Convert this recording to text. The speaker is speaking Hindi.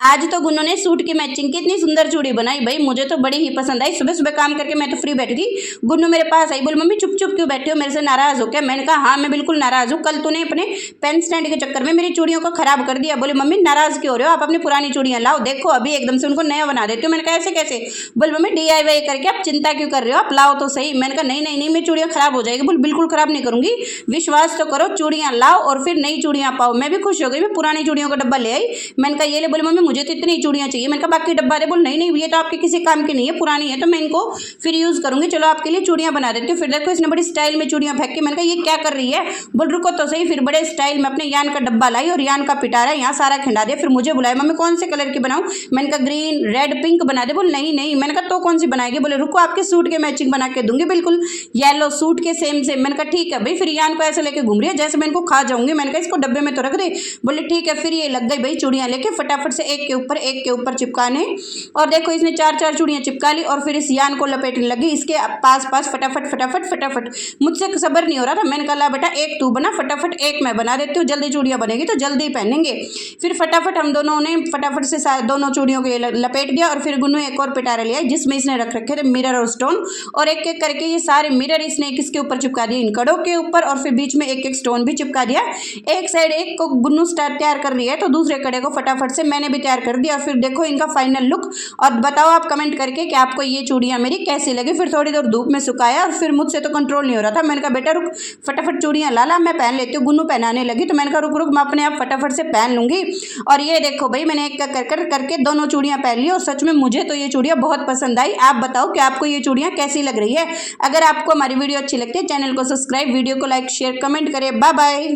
आज तो गुन्नू ने सूट की मैचिंग की इतनी सुंदर चूड़ी बनाई, भाई मुझे तो बड़ी ही पसंद आई। सुबह सुबह काम करके मैं तो फ्री बैठी थी, गुन्नू मेरे पास आई, बोल मम्मी चुप चुप क्यों बैठे हो, मेरे से नाराज हो क्या? मैंने कहा हाँ मैं बिल्कुल नाराज हूँ, कल तूने अपने पेन स्टैंड के चक्कर में मेरी चूड़ियों को खराब कर दिया। बोले मम्मी नाराज क्यों हो रहे हो, आप अपनी पुरानी चूड़ियां लाओ, देखो अभी एकदम से उनको नया बना देती हूँ। मैंने कहा ऐसे कैसे? बोल मम्मी DIY करके आप चिंता क्यों कर रहे हो, आप लाओ तो सही। मैंने कहा नहीं नहीं नहीं, मेरी चूड़ियां खराब हो जाएगी। बोल बिल्कुल खराब नहीं करूंगी, विश्वास तो करो, चूड़ियां लाओ और फिर नई चूड़ियां पाओ। मैं भी खुश हो गई, मैं पुरानी चूड़ियों का डब्बा ले आई। मैंने कहा ये ले। बोले मम्मी मुझे तो इतनी चूड़ियां चाहिए। मैंने कहा बाकी डब्बा दे। बोल नहीं नहीं ये तो आपके किसी काम की नहीं है, पुरानी है तो मैं इनको फिर यूज करूंगी, चलो आपके लिए चूड़ियां बना देती हूँ। फिर देखो इसने बड़ी स्टाइल में चूड़ियां फेंक के। मैंने कहा ये क्या कर रही है? बोल रुको तो सही। फिर बड़े स्टाइल में अपने यान का डब्बा लाई और यान का पिटारा यहाँ सारा खिंडा दिया। फिर मुझे बुलाया, मम्मी कौन से कलर की बनाऊं? मैंने कहा ग्रीन रेड पिंक बना दे। बोल नहीं नहीं। मैंने कहा तो कौन सी बनाएगी? बोले रुको आपके सूट के मैचिंग बना के दूंगी, बिल्कुल येलो सूट के सेम सेम। मैंने कहा ठीक है भाई। फिर यान को ऐसे लेके घूम रही है जैसे मैं इनको खा जाऊंगी। मैंने कहा इसको डब्बे में तो रख दे। बोले ठीक है। फिर ये लग गई भाई चूड़ियां लेके फटाफट से एक के ऊपर चिपकाने। और देखो इसने चार चार चूड़ियां चिपका ली और फिर इस यान को लपेटने लगी इसके पास पास फटाफट फटाफट फटाफट। मुझसे सब्र नहीं हो रहा था। मैंने कहा ला बेटा एक तू बना, फटाफट एक मैं बना देती हूँ, जल्दी चूड़ियां बनेगी तो जल्दी पहनेंगे। फिर फटाफट हम दोनों ने फटाफट से दोनों चूड़ियों को लपेट दिया। और फिर गुन्नू एक और पिटारा लिया जिसमें इसने रख रखे थे मिरर और स्टोन, और एक एक करके ये सारे मिरर इसने किसके ऊपर चिपका दिए, इन कड़ों के ऊपर, और फिर बीच में एक एक स्टोन भी चिपका दिया। एक साइड एक को गुन्नू स्टार तैयार कर लिया है तो दूसरे कड़े को फटाफट से मैंने भी तैयार कर दिया। फिर देखो इनका फाइनल लुक, और बताओ आप कमेंट करके कि आपको ये चूड़ियां मेरी कैसी लगी। फिर थोड़ी देर धूप में सुखाया और फिर मुझसे तो कंट्रोल नहीं हो रहा था। मैंने कहा बेटा रुक, फटाफट चूड़ियां ला मैं पहन लेती हूँ। गुन्नू पहनाने लगी तो मैंने कहा रुक रुक मैं अपने आप फटाफट से पहन लूंगी। और ये देखो भाई मैंने एक करके दोनों चूड़ियां पहन ली और सच में मुझे तो ये चूड़ियां बहुत पसंद आई। आप बताओ कि आपको ये चूड़ियां कैसी लग रही है। अगर आपको हमारी वीडियो अच्छी लगती है चैनल को सब्सक्राइब, वीडियो को लाइक शेयर कमेंट करें। Bye bye.